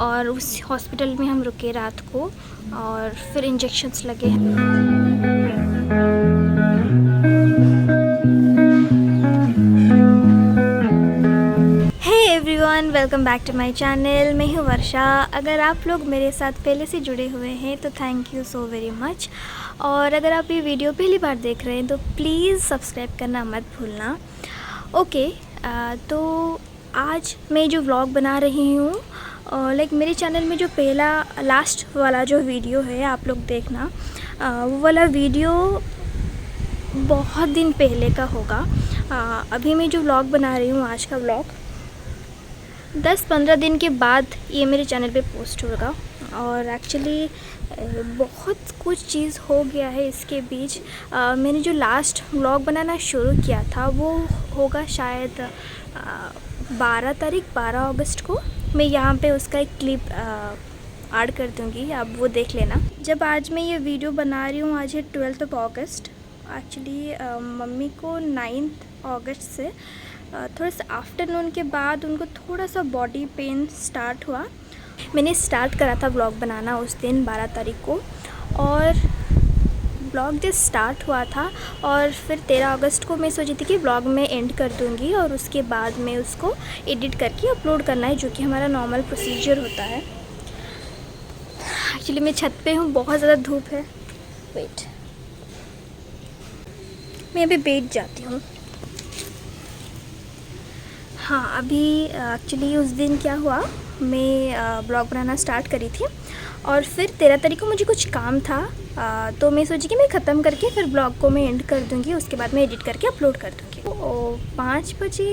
और उस हॉस्पिटल में हम रुके रात को और फिर इंजेक्शन्स लगे। Everyone, welcome back to my channel. मैं हूँ वर्षा। अगर आप लोग मेरे साथ पहले से जुड़े हुए हैं तो thank you so very much. और अगर आप ये वीडियो पहली बार देख रहे हैं तो प्लीज़ सब्सक्राइब करना मत भूलना। ओके, तो आज मैं जो व्लॉग बना रही हूँ, लाइक मेरे चैनल में जो पहला लास्ट वाला जो वीडियो है आप लोग देखना, वो वाला वीडियो बहुत दिन पहले का होगा। अभी मैं जो व्लॉग बना रही हूँ, आज का व्लॉग 10-15 दिन के बाद ये मेरे चैनल पे पोस्ट होगा। और एक्चुअली बहुत कुछ चीज़ हो गया है इसके बीच। मैंने जो लास्ट व्लॉग बनाना शुरू किया था वो होगा शायद 12 अगस्त को। मैं यहाँ पे उसका एक क्लिप ऐड कर दूँगी, आप वो देख लेना। जब आज मैं ये वीडियो बना रही हूँ, आज है 12 अगस्त। एक्चुअली मम्मी को 9 अगस्त से थोड़ा सा आफ्टरनून के बाद उनको थोड़ा सा बॉडी पेन स्टार्ट हुआ। मैंने स्टार्ट करा था व्लॉग बनाना उस दिन 12 तारीख को, और व्लॉग जस्ट स्टार्ट हुआ था। और फिर 13 अगस्त को मैं सोची थी कि व्लॉग में एंड कर दूंगी और उसके बाद मैं उसको एडिट करके अपलोड करना है, जो कि हमारा नॉर्मल प्रोसीजर होता है। एक्चुअली मैं छत पे हूँ, बहुत ज़्यादा धूप है। वेट, मैं अभी बैठ जाती हूँ। हाँ, अभी एक्चुअली उस दिन क्या हुआ, मैं ब्लॉग बनाना स्टार्ट करी थी और फिर 13 तारीख को मुझे कुछ काम था, तो मैं सोची कि मैं ख़त्म करके फिर ब्लॉग को मैं एंड कर दूँगी, उसके बाद मैं एडिट करके अपलोड कर दूँगी। तो 5 बजे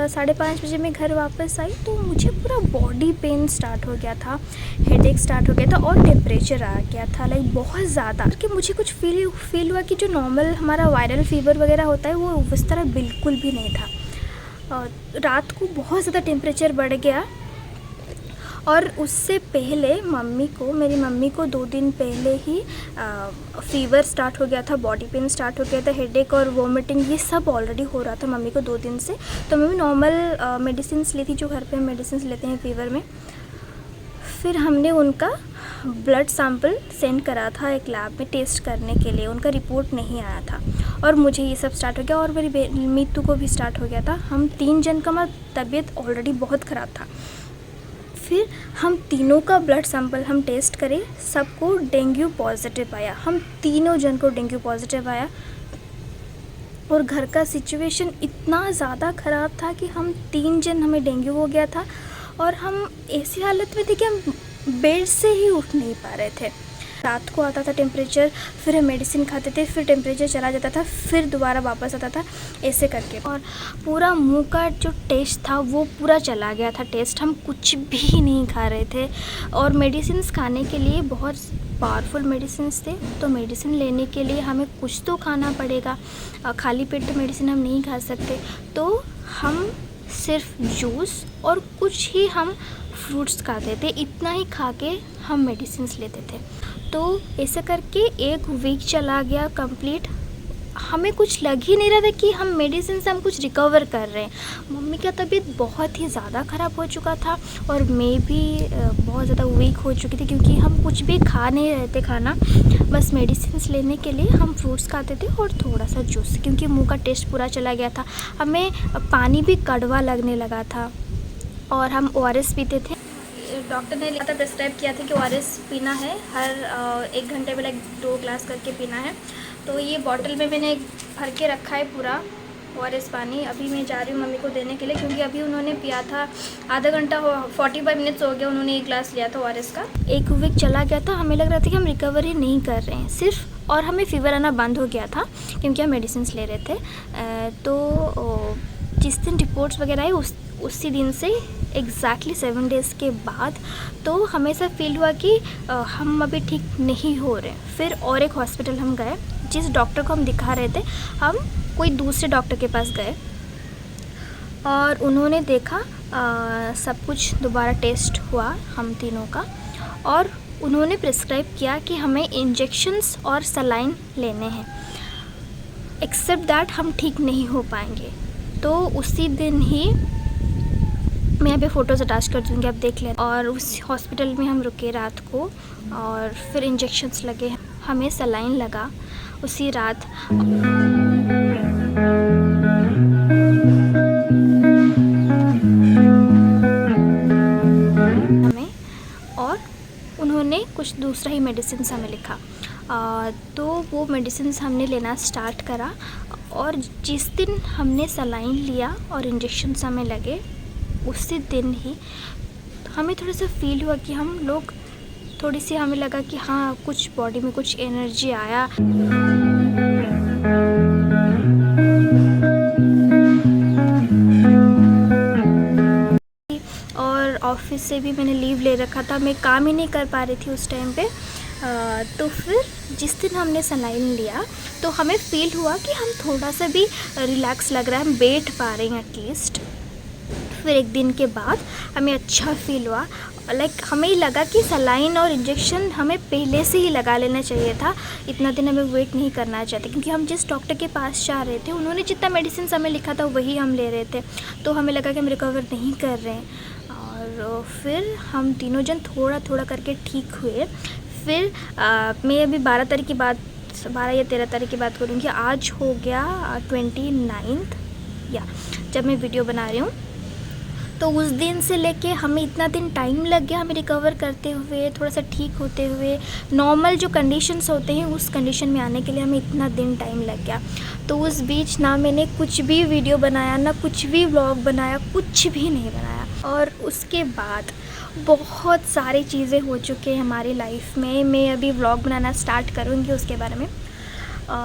5:30 बजे मैं घर वापस आई तो मुझे पूरा बॉडी पेन स्टार्ट हो गया था, हेडेक स्टार्ट हो गया था और टेम्परेचर आ गया था, लाइक बहुत ज़्यादा। कि मुझे कुछ फील हुआ कि जो नॉर्मल हमारा वायरल फीवर वगैरह होता है वो उस तरह बिल्कुल भी नहीं था। रात को बहुत ज़्यादा टेम्परेचर बढ़ गया। और उससे पहले मेरी मम्मी को 2 दिन पहले ही फ़ीवर स्टार्ट हो गया था, बॉडी पेन स्टार्ट हो गया था, हेडेक और वॉमिटिंग, ये सब ऑलरेडी हो रहा था मम्मी को 2 दिन से। तो मम्मी नॉर्मल मेडिसिन ली थी, जो घर पे हम मेडिसिन लेते हैं फीवर में। फिर हमने उनका ब्लड सैंपल सेंड करा था एक लैब में टेस्ट करने के लिए, उनका रिपोर्ट नहीं आया था और मुझे ये सब स्टार्ट हो गया और मेरी मीतू को भी स्टार्ट हो गया था। हम 3 जन का हमारा तबीयत ऑलरेडी बहुत ख़राब था। फिर हम तीनों का ब्लड सैंपल हम टेस्ट करें, सबको डेंगू पॉजिटिव आया। हम तीनों जन को डेंगू पॉजिटिव आया और घर का सिचुएशन इतना ज़्यादा ख़राब था कि हम 3 जन, हमें डेंगू हो गया था और हम ऐसी हालत में थे कि हम बेड से ही उठ नहीं पा रहे थे। रात को आता था टेम्परेचर, फिर हम मेडिसिन खाते थे, फिर टेम्परेचर चला जाता था, फिर दोबारा वापस आता था, ऐसे करके। और पूरा मुंह का जो टेस्ट था वो पूरा चला गया था टेस्ट, हम कुछ भी नहीं खा रहे थे। और मेडिसिन खाने के लिए बहुत पावरफुल मेडिसिन थे, तो मेडिसिन लेने के लिए हमें कुछ तो खाना पड़ेगा, खाली पेट तो मेडिसिन हम नहीं खा सकते। तो हम सिर्फ जूस और कुछ ही हम फ्रूट्स खाते थे, इतना ही खा के हम मेडिसिन लेते थे। तो ऐसे करके 1 वीक चला गया कंप्लीट। हमें कुछ लग ही नहीं रहा था कि हम मेडिसिन से हम कुछ रिकवर कर रहे हैं। मम्मी का तबीयत बहुत ही ज़्यादा ख़राब हो चुका था और मैं भी बहुत ज़्यादा वीक हो चुकी थी, क्योंकि हम कुछ भी खा नहीं रहे थे खाना, बस मेडिसिन लेने के लिए हम फ्रूट्स खाते थे और थोड़ा सा जूस, क्योंकि मुंह का टेस्ट पूरा चला गया था। हमें पानी भी कड़वा लगने लगा था और हम ORS पीते थे। डॉक्टर ने लिखा था, प्रिस्क्राइब किया था कि ORS पीना है, हर 1 घंटे में 2 ग्लास करके पीना है। तो ये बॉटल में मैंने भर के रखा है पूरा ORS पानी। अभी मैं जा रही हूँ मम्मी को देने के लिए, क्योंकि अभी उन्होंने पिया था, आधा घंटा 45 मिनट्स हो गया उन्होंने 1 ग्लास लिया था ORS का। 1 वीक चला गया था, हमें लग रहा था कि हम रिकवरी नहीं कर रहे हैं सिर्फ, और हमें फ़ीवर आना बंद हो गया था क्योंकि हम मेडिसिन ले रहे थे। तो जिस दिन रिपोर्ट्स वगैरह आई उसी दिन से एग्जैक्टली 7 डेज़ के बाद तो हमें ऐसा फील हुआ कि हम अभी ठीक नहीं हो रहे। फिर और एक हॉस्पिटल हम गए, जिस डॉक्टर को हम दिखा रहे थे हम कोई दूसरे डॉक्टर के पास गए और उन्होंने देखा, सब कुछ दोबारा टेस्ट हुआ हम तीनों का, और उन्होंने प्रिस्क्राइब किया कि हमें इंजेक्शन्स और सलाइन लेने हैं, एक्सेप्ट दैट हम ठीक नहीं हो पाएंगे। तो उसी दिन ही मैं यहाँ पे फ़ोटोज़ अटैच कर दूँगी, आप देख लें। और उस हॉस्पिटल में हम रुके रात को, और फिर इंजेक्शन्स लगे, हमें सलाइन लगा उसी रात। हमें, और उन्होंने कुछ दूसरा ही मेडिसिन हमें लिखा। तो वो मेडिसिन हमने लेना स्टार्ट करा, और जिस दिन हमने सलाइन लिया और इंजेक्शन्स हमें लगे, उसी दिन ही हमें थोड़ा सा फील हुआ कि हम लोग थोड़ी सी, हमें लगा कि हाँ कुछ बॉडी में कुछ एनर्जी आया। और ऑफिस से भी मैंने लीव ले रखा था, मैं काम ही नहीं कर पा रही थी उस टाइम पे। तो फिर जिस दिन हमने सलाइन लिया तो हमें फ़ील हुआ कि हम थोड़ा सा भी रिलैक्स लग रहा है, हम बैठ पा रहे हैं एटलीस्ट। फिर एक दिन के बाद हमें अच्छा फील हुआ, लाइक हमें ही लगा कि सलाइन और इंजेक्शन हमें पहले से ही लगा लेना चाहिए था, इतना दिन हमें वेट नहीं करना चाहिए, क्योंकि हम जिस डॉक्टर के पास जा रहे थे उन्होंने जितना मेडिसिन हमें लिखा था वही हम ले रहे थे। तो हमें लगा कि हम रिकवर नहीं कर रहे हैं, और फिर हम तीनों जन थोड़ा थोड़ा करके ठीक हुए। फिर मैं अभी 12 तारीख की बात, 12 या 13 तारीख की बात करूँगी। आज हो गया 29 या जब मैं वीडियो बना रही हूँ। तो उस दिन से लेके हमें इतना दिन टाइम लग गया, हमें रिकवर करते हुए, थोड़ा सा ठीक होते हुए, नॉर्मल जो कंडीशंस होते हैं उस कंडीशन में आने के लिए हमें इतना दिन टाइम लग गया। तो उस बीच ना मैंने कुछ भी वीडियो बनाया, ना कुछ भी व्लॉग बनाया, कुछ भी नहीं बनाया। और उसके बाद बहुत सारी चीज़ें हो चुकी हैं हमारी लाइफ में। मैं अभी व्लॉग बनाना स्टार्ट करूँगी उसके बारे में।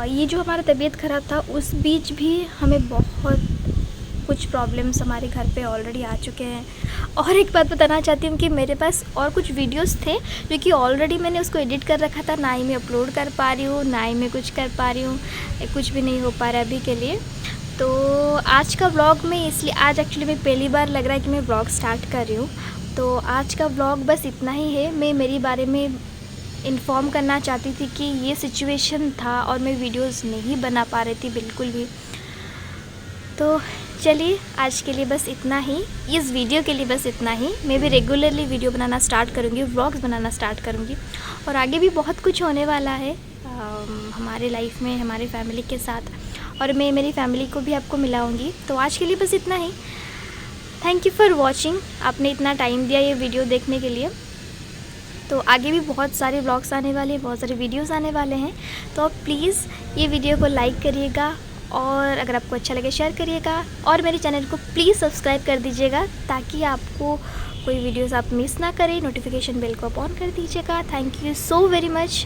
ये जो हमारा तबीयत ख़राब था, उस बीच भी हमें बहुत कुछ प्रॉब्लम्स हमारे घर पे ऑलरेडी आ चुके हैं। और एक बात बताना चाहती हूँ कि मेरे पास और कुछ वीडियोस थे जो कि ऑलरेडी मैंने उसको एडिट कर रखा था, ना ही मैं अपलोड कर पा रही हूँ, ना ही मैं कुछ कर पा रही हूँ, कुछ भी नहीं हो पा रहा अभी के लिए। तो आज का व्लॉग में, इसलिए आज एक्चुअली मैं पहली बार लग रहा है कि मैं व्लॉग स्टार्ट कर रही हूँ। तो आज का व्लॉग बस इतना ही है। मैं मेरे बारे में इन्फॉर्म करना चाहती थी कि ये सिचुएशन था और मैं वीडियोस नहीं बना पा रही थी बिल्कुल भी। तो चलिए आज के लिए बस इतना ही, इस वीडियो के लिए बस इतना ही। मैं भी रेगुलरली वीडियो बनाना स्टार्ट करूँगी, व्लॉग्स बनाना स्टार्ट करूँगी, और आगे भी बहुत कुछ होने वाला है हमारे लाइफ में, हमारे फैमिली के साथ, और मैं मेरी फैमिली को भी आपको मिलाऊंगी। तो आज के लिए बस इतना ही। थैंक यू फॉर वॉचिंग, आपने इतना टाइम दिया ये वीडियो देखने के लिए। तो आगे भी बहुत सारे व्लॉग्स आने वाले हैं, बहुत सारे वीडियोस आने वाले हैं। तो आप प्लीज़ ये वीडियो को लाइक करिएगा, और अगर आपको अच्छा लगे शेयर करिएगा, और मेरे चैनल को प्लीज़ सब्सक्राइब कर दीजिएगा ताकि आपको कोई वीडियोस आप मिस ना करें। नोटिफिकेशन बेल को ऑन कर दीजिएगा। Thank you so very much.